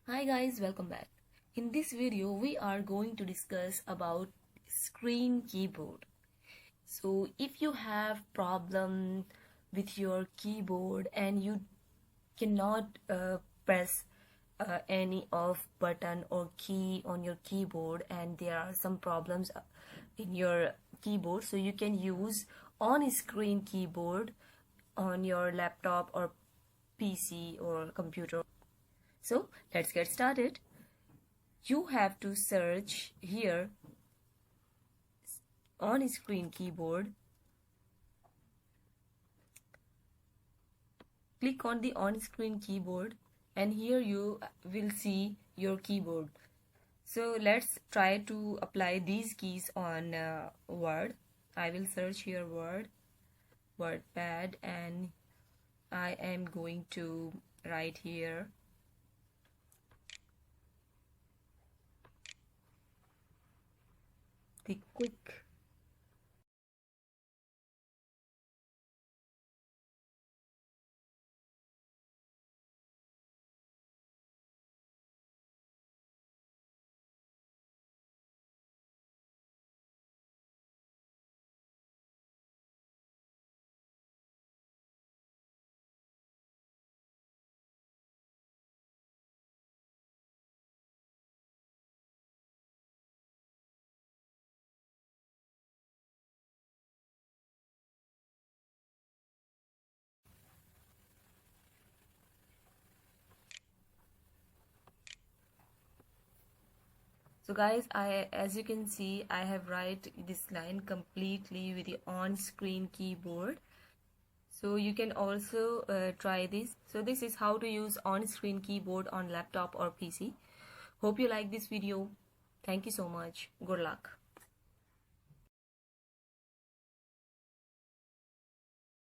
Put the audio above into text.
Hi guys, welcome back. In this video we are going to discuss about screen keyboard. So if you have problem with your keyboard and you cannot press any of button or key on your keyboard and there are some problems in your keyboard, so you can use on screen keyboard on your laptop or PC or computer. So let's get started. You have to search here on screen keyboard. Click on the on screen keyboard and here you will see your keyboard. So let's try to apply these keys on Word. I will search here WordPad, and I am going to write here the quick So guys, as you can see, I have write this line completely with the on-screen keyboard. So you can also try this. So this is how to use on-screen keyboard on laptop or PC. Hope you like this video. Thank you so much. Good luck.